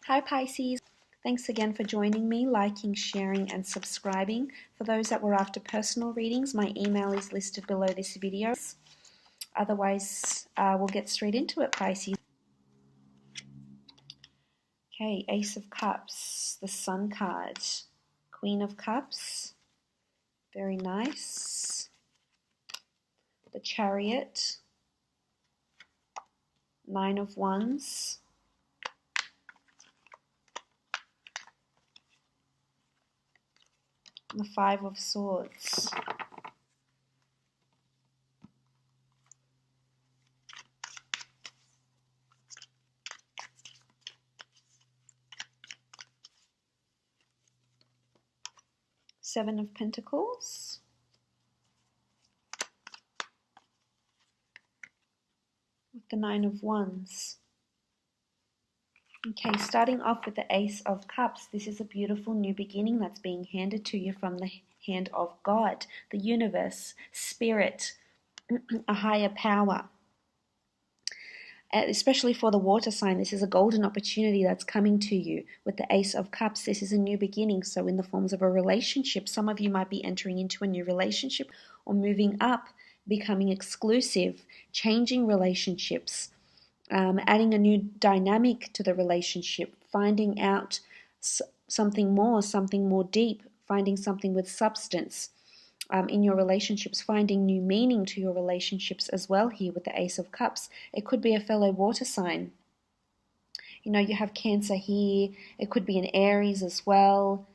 Hi Pisces, thanks again for joining me, liking, sharing and subscribing. For those that were after personal readings, my email is listed below this video. Otherwise, we'll get straight into it, Pisces. Okay, Ace of Cups, the Sun card, Queen of Cups, very nice, the Chariot, Nine of Wands, the Five of Swords. Seven of Pentacles, with the Nine of Wands. Okay, starting off with the Ace of Cups, this is a beautiful new beginning that's being handed to you from the hand of God, the universe, spirit, a higher power. Especially for the water sign, this is a golden opportunity that's coming to you. With the Ace of Cups, this is a new beginning, so in the forms of a relationship. Some of you might be entering into a new relationship or moving up, becoming exclusive, changing relationships. Adding a new dynamic to the relationship, finding out something more deep, finding something with substance in your relationships, finding new meaning to your relationships as well here with the Ace of Cups. It could be a fellow water sign. You know, you have Cancer here. It could be an Aries as well.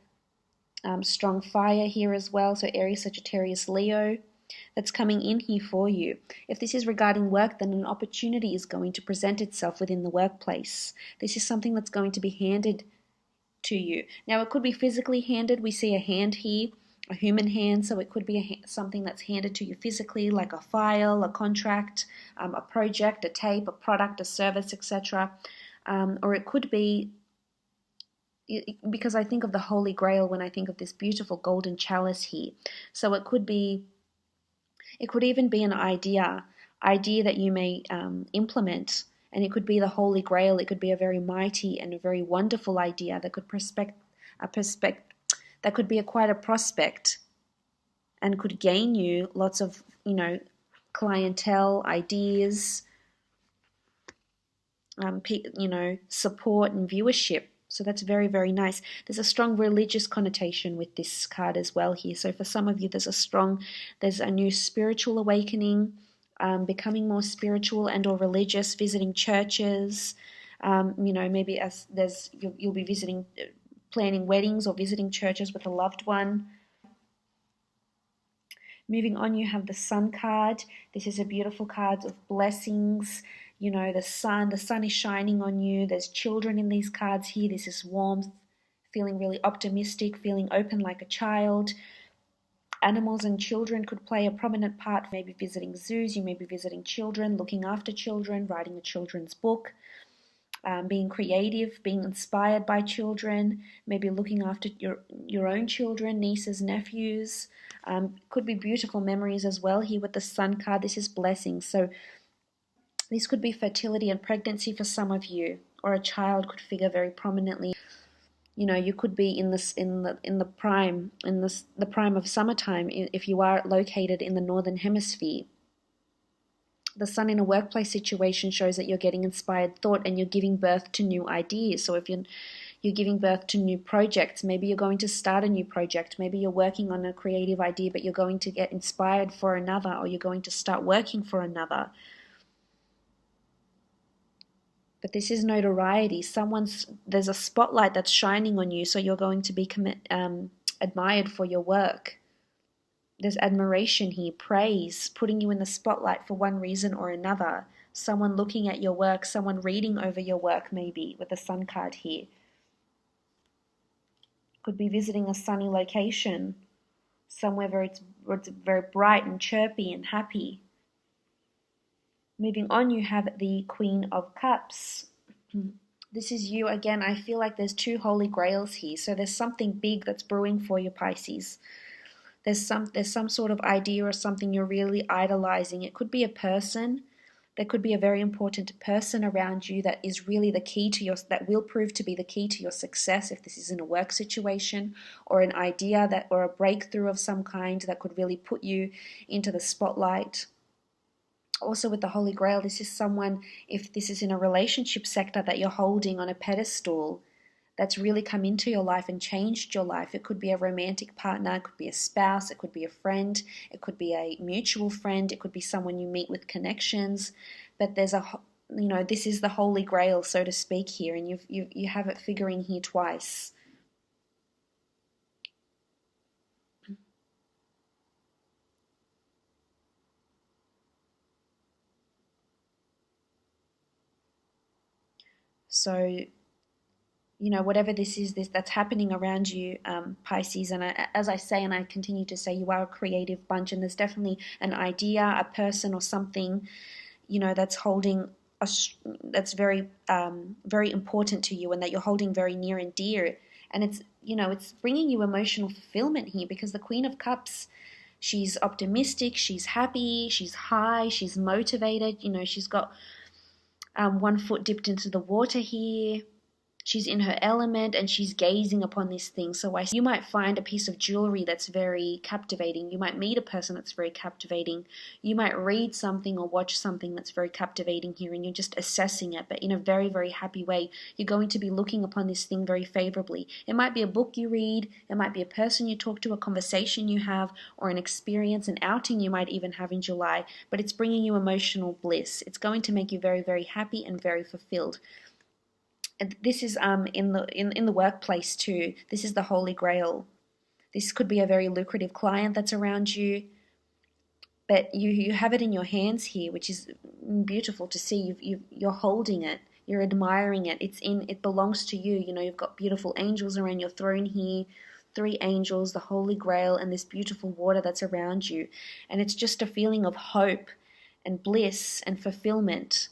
Strong fire here as well, so Aries, Sagittarius, Leo. That's coming in here for you. If this is regarding work, then an opportunity is going to present itself within the workplace. This is something that's going to be handed to you. Now, it could be physically handed. We see a hand here, a human hand, so it could be something that's handed to you physically, like a file, a contract, a project, a tape, a product, a service, etc. Or it could be, because I think of the Holy Grail when I think of this beautiful golden chalice here. So it could be, it could even be an idea that you may implement, and it could be the Holy Grail. It could be a very mighty and a very wonderful idea that could that could be quite a prospect and could gain you lots of, clientele, ideas, support and viewership. So that's very, very nice. There's a strong religious connotation with this card as well here. So for some of you, there's a new spiritual awakening, becoming more spiritual and or religious, visiting churches. Maybe you'll be visiting, planning weddings or visiting churches with a loved one. Moving on, you have the Sun card. This is a beautiful card of blessings. You know, the sun is shining on you. There's children in these cards here. This is warmth, feeling really optimistic, feeling open like a child. Animals and children could play a prominent part. Maybe visiting zoos, you may be visiting children, looking after children, writing a children's book, being creative, being inspired by children, maybe looking after your own children, nieces, nephews. Could be beautiful memories as well here with the Sun card. This is blessings. So this could be fertility and pregnancy for some of you, or a child could figure very prominently. You know, you could be in the prime of summertime if you are located in the northern hemisphere. The Sun in a workplace situation shows that you're getting inspired thought and you're giving birth to new ideas. So if you're giving birth to new projects, maybe you're going to start a new project, maybe you're working on a creative idea, but you're going to get inspired for another, or you're going to start working for another. But this is notoriety. There's a spotlight that's shining on you, so you're going to be admired for your work. There's admiration here, praise, putting you in the spotlight for one reason or another. Someone looking at your work, someone reading over your work maybe, with the Sun card here. Could be visiting a sunny location, somewhere where it's very bright and chirpy and happy. Moving on, you have the Queen of Cups. This is you again. I feel like there's two holy grails here. So there's something big that's brewing for you, Pisces. There's some sort of idea or something you're really idolizing. It could be a person. There could be a very important person around you that is really the key to that will prove to be the key to your success, if this is in a work situation, or an idea that, or a breakthrough of some kind that could really put you into the spotlight. Also with the Holy Grail, this is someone, if this is in a relationship sector, that you're holding on a pedestal, that's really come into your life and changed your life. It could be a romantic partner, it could be a spouse, it could be a friend, it could be a mutual friend, it could be someone you meet with connections. But there's this is the Holy Grail, so to speak, here, and you have it figuring here twice. So whatever this is, that's happening around you, Pisces, and as I say, and I continue to say, you are a creative bunch, and there's definitely an idea, a person, or something, that's holding that's very, very important to you, and that you're holding very near and dear, and it's bringing you emotional fulfillment here, because the Queen of Cups, she's optimistic, she's happy, she's high, she's motivated. She's got one foot dipped into the water here. She's in her element and she's gazing upon this thing. So you might find a piece of jewelry that's very captivating. You might meet a person that's very captivating. You might read something or watch something that's very captivating here, and you're just assessing it, but in a very, very happy way. You're going to be looking upon this thing very favorably. It might be a book you read, it might be a person you talk to, a conversation you have, or an experience, an outing you might even have in July, but it's bringing you emotional bliss. It's going to make you very, very happy and very fulfilled. And this is in the workplace too. This is the Holy Grail. This could be a very lucrative client that's around you, but you have it in your hands here, which is beautiful to see. You're holding it, you're admiring it. It belongs to you. You've got beautiful angels around your throne here, 3 angels, the Holy Grail, and this beautiful water that's around you, and it's just a feeling of hope and bliss and fulfillment.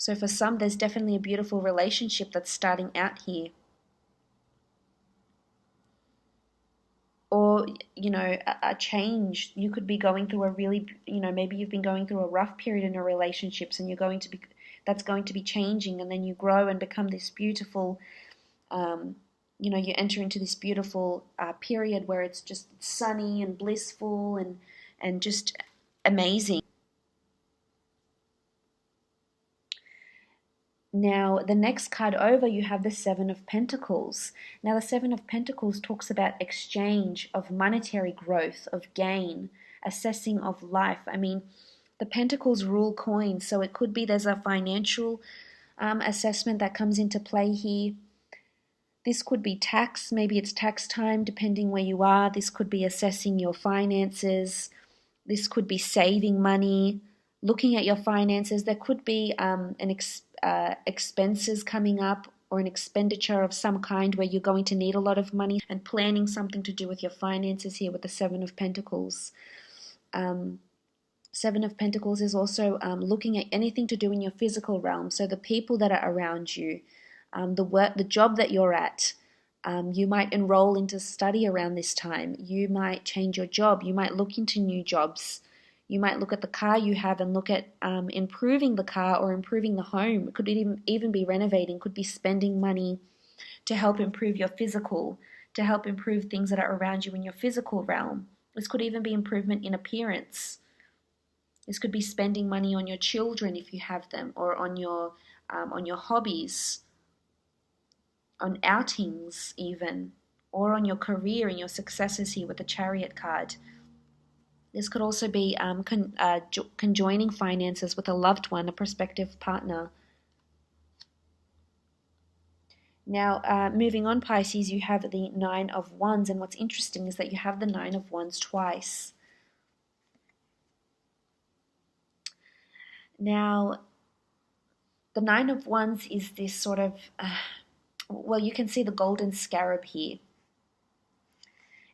So for some, there's definitely a beautiful relationship that's starting out here. Or, a change. You could be going through a really, maybe you've been going through a rough period in your relationships, and that's going to be changing, and then you grow and become this beautiful, you enter into this beautiful period where it's just sunny and blissful and just amazing. Now, the next card over, you have the Seven of Pentacles. Now, the Seven of Pentacles talks about exchange, of monetary growth, of gain, assessing of life. I mean, the Pentacles rule coins, so it could be there's a financial assessment that comes into play here. This could be tax. Maybe it's tax time, depending where you are. This could be assessing your finances. This could be saving money, looking at your finances. There could be expenses coming up, or an expenditure of some kind where you're going to need a lot of money, and planning something to do with your finances here with the Seven of Pentacles. Seven of Pentacles is also looking at anything to do in your physical realm. So the people that are around you, the job that you're at. You might enroll into study around this time. You might change your job. You might look into new jobs. You might look at the car you have and look at improving the car or improving the home. It could even be renovating, could be spending money to help improve your physical, to help improve things that are around you in your physical realm. This could even be improvement in appearance. This could be spending money on your children if you have them, or on your hobbies, on outings even, or on your career and your successes here with the Chariot card. This could also be conjoining finances with a loved one, a prospective partner. Now, moving on, Pisces, you have the Nine of Wands, and what's interesting is that you have the Nine of Wands twice. Now, the Nine of Wands is this sort of, well, you can see the golden scarab here.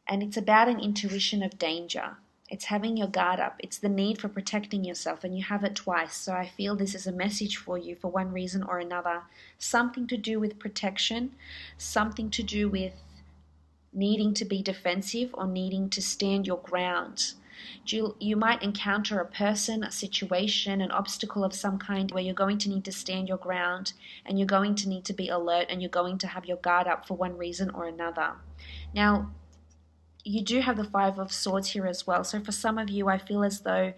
And it's about an intuition of danger. It's having your guard up. It's the need for protecting yourself, and you have it twice. So I feel this is a message for you for one reason or another. Something to do with protection, something to do with needing to be defensive or needing to stand your ground. You might encounter a person, a situation, an obstacle of some kind where you're going to need to stand your ground, and you're going to need to be alert, and you're going to have your guard up for one reason or another. Now, you do have the Five of Swords here as well. So for some of you, I feel as though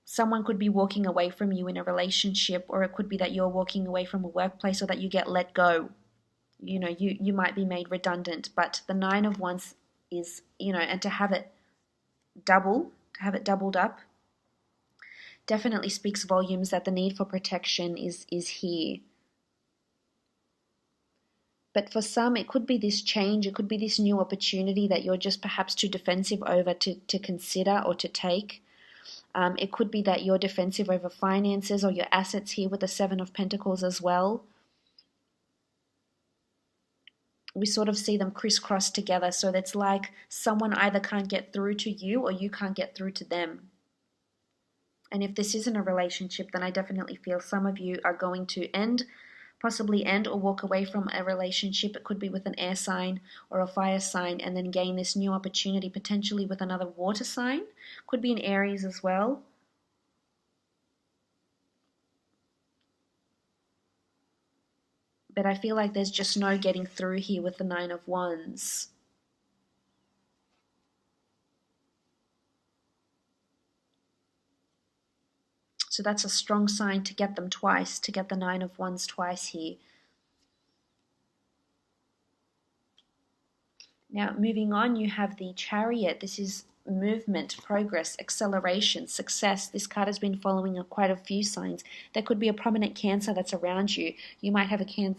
someone could be walking away from you in a relationship, or it could be that you're walking away from a workplace, or that you get let go. You might be made redundant, but the Nine of Wands is, and to have it doubled up, definitely speaks volumes that the need for protection is here. But for some, it could be this change, it could be this new opportunity that you're just perhaps too defensive over to consider or to take. It could be that you're defensive over finances or your assets here with the Seven of Pentacles as well. We sort of see them crisscross together. So it's like someone either can't get through to you or you can't get through to them. And if this isn't a relationship, then I definitely feel some of you are going to possibly end or walk away from a relationship. It could be with an air sign or a fire sign, and then gain this new opportunity potentially with another water sign. Could be an Aries as well. But I feel like there's just no getting through here with the Nine of Wands. So that's a strong sign to get them twice, to get the Nine of Wands twice here. Now, moving on, you have the Chariot. This is movement, progress, acceleration, success. This card has been following quite a few signs. There could be a prominent Cancer that's around you. You might have a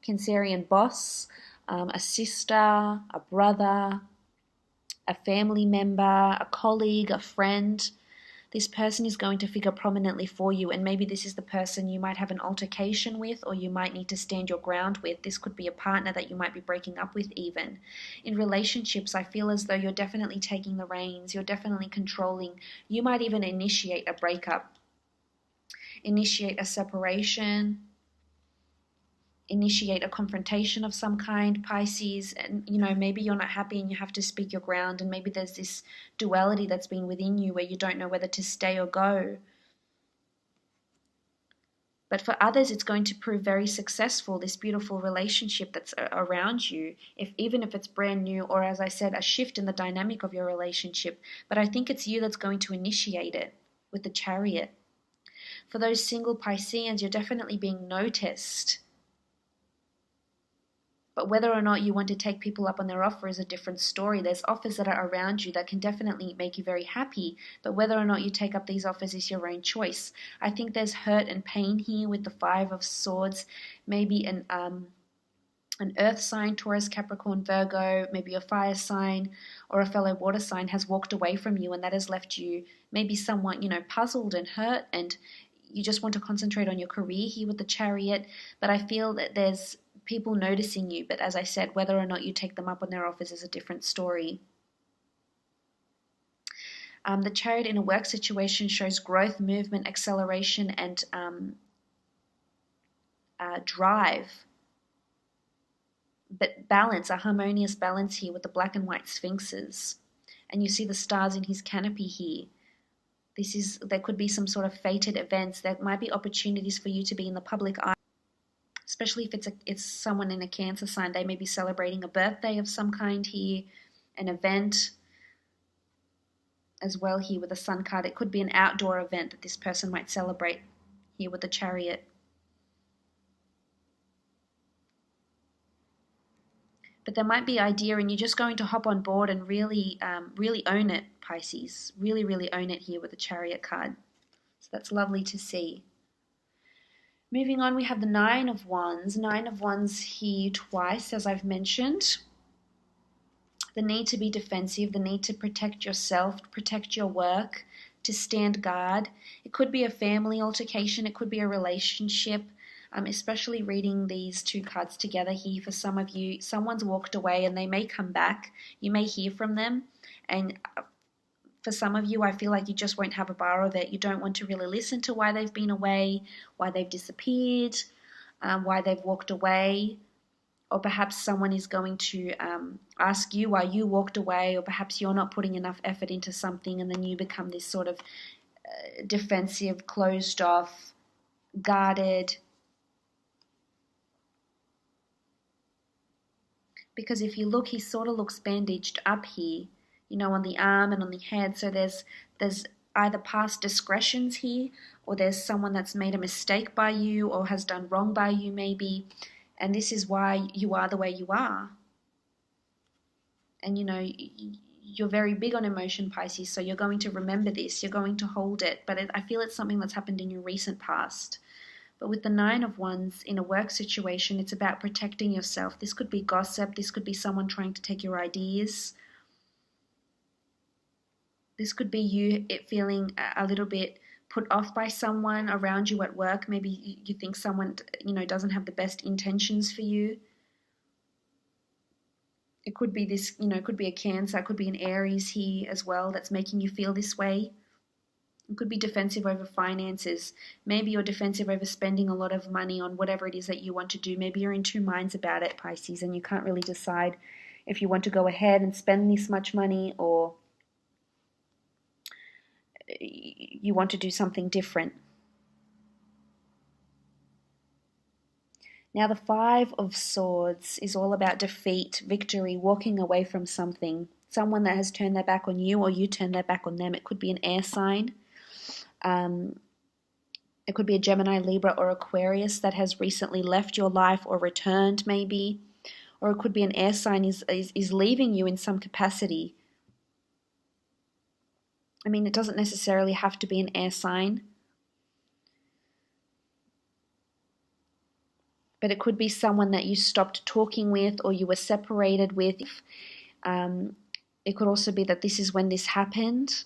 Cancerian boss, a sister, a brother, a family member, a colleague, a friend. This person is going to figure prominently for you, and maybe this is the person you might have an altercation with, or you might need to stand your ground with. This could be a partner that you might be breaking up with even. In relationships, I feel as though you're definitely taking the reins, you're definitely controlling. You might even initiate a breakup, initiate a separation, initiate a confrontation of some kind, Pisces, and maybe you're not happy and you have to speak your ground, and maybe there's this duality that's been within you where you don't know whether to stay or go. But for others, it's going to prove very successful, this beautiful relationship that's around you, even if it's brand new, or as I said, a shift in the dynamic of your relationship. But I think it's you that's going to initiate it with the Chariot. For those single Pisceans, you're definitely being noticed. But whether or not you want to take people up on their offer is a different story. There's offers that are around you that can definitely make you very happy, but whether or not you take up these offers is your own choice. I think there's hurt and pain here with the Five of Swords. Maybe an earth sign, Taurus, Capricorn, Virgo, maybe a fire sign or a fellow water sign has walked away from you, and that has left you maybe somewhat, puzzled and hurt, and you just want to concentrate on your career here with the Chariot. But I feel that there's people noticing you, but as I said, whether or not you take them up on their offers is a different story. The Chariot in a work situation shows growth, movement, acceleration, and drive. But balance, a harmonious balance here with the black and white sphinxes. And you see the stars in his canopy here. There could be some sort of fated events. There might be opportunities for you to be in the public eye, especially if it's someone in a Cancer sign. They may be celebrating a birthday of some kind here, an event as well here with the Sun card. It could be an outdoor event that this person might celebrate here with the Chariot. But there might be an idea and you're just going to hop on board and really own it, Pisces. Really, really own it here with the Chariot card. So that's lovely to see. Moving on, we have the Nine of Wands. Nine of Wands here twice, as I've mentioned. The need to be defensive, the need to protect yourself, protect your work, to stand guard. It could be a family altercation, it could be a relationship. Especially reading these two cards together here, for some of you, someone's walked away and they may come back. You may hear from them, and for some of you, I feel like you just won't have a bar of it. You don't want to really listen to why they've been away, why they've disappeared, why they've walked away. or perhaps someone is going to ask you why you walked away, or perhaps you're not putting enough effort into something, and then you become this sort of defensive, closed off, guarded. Because if you look, he sort of looks bandaged up here, you know, on the arm and on the head. So there's either past discretions here, or there's someone that's made a mistake by you or has done wrong by you maybe, and this is why you are the way you are. And you know, you're very big on emotion, Pisces, so you're going to remember this, you're going to hold it, but I feel it's something that's happened in your recent past. But with the Nine of Wands in a work situation, it's about protecting yourself. This could be gossip, this could be someone trying to take your ideas. This could be you feeling a little bit put off by someone around you at work. Maybe you think someone, you know, doesn't have the best intentions for you. It could be this, you know, it could be a Cancer, it could be an Aries here as well that's making you feel this way. It could be defensive over finances. Maybe you're defensive over spending a lot of money on whatever it is that you want to do. Maybe you're in two minds about it, Pisces, and you can't really decide if you want to go ahead and spend this much money, or you want to do something different. Now the Five of Swords is all about defeat, victory, walking away from something. Someone that has turned their back on you, or you turn their back on them. It could be an air sign. It could be a Gemini, Libra, or Aquarius that has recently left your life or returned maybe. Or it could be an air sign is leaving you in some capacity. I mean, it doesn't necessarily have to be an air sign. But it could be someone that you stopped talking with, or you were separated with. It could also be that this is when this happened.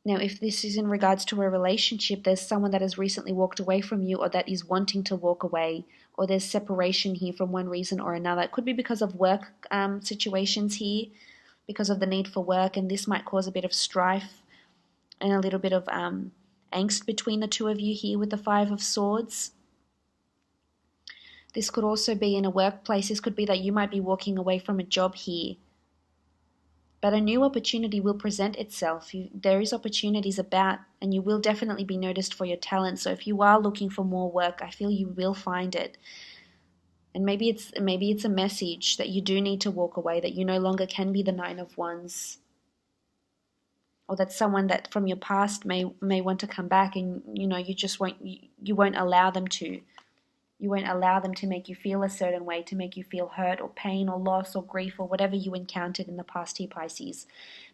Now, if this is in regards to a relationship, there's someone that has recently walked away from you, or that is wanting to walk away, or there's separation here from one reason or another. It could be because of work situations here, because of the need for work, and this might cause a bit of strife and a little bit of angst between the two of you here with the Five of Swords. This could also be in a workplace. This could be that you might be walking away from a job here, but a new opportunity will present itself. There is opportunities about, and you will definitely be noticed for your talent. So if you are looking for more work, I feel you will find it. And maybe it's a message that you do need to walk away, that you no longer can be the Nine of Wands, or that someone that from your past may want to come back, and you know you won't allow them to. You won't allow them to make you feel a certain way, to make you feel hurt or pain or loss or grief or whatever you encountered in the past here, Pisces.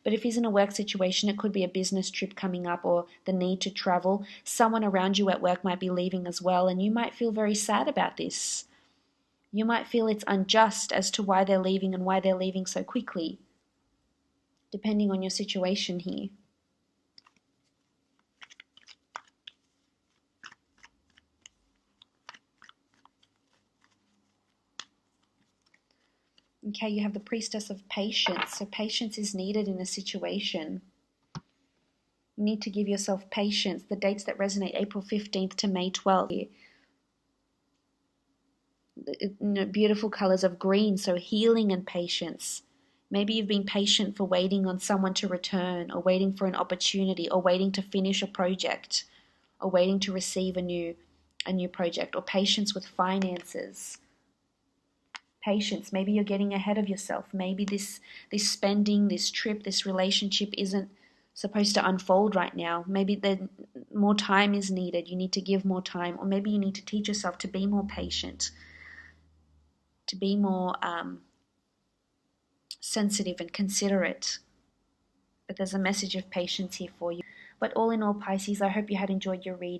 But if he's in a work situation, it could be a business trip coming up, or the need to travel. Someone around you at work might be leaving as well, and you might feel very sad about this. You might feel it's unjust as to why they're leaving and why they're leaving so quickly, depending on your situation here. Okay, you have the Priestess of Patience. So patience is needed in a situation. You need to give yourself patience. The dates that resonate, April 15th to May 12th. Beautiful colors of green, so healing and patience. Maybe you've been patient for waiting on someone to return, or waiting for an opportunity, or waiting to finish a project, or waiting to receive a new project, or patience with finances. Patience. Maybe you're getting ahead of yourself. Maybe this spending, this trip, this relationship isn't supposed to unfold right now. Maybe more time is needed. You need to give more time, or maybe you need to teach yourself to be more patient, to be more sensitive and considerate. But there's a message of patience here for you. But all in all, Pisces, I hope you had enjoyed your reading.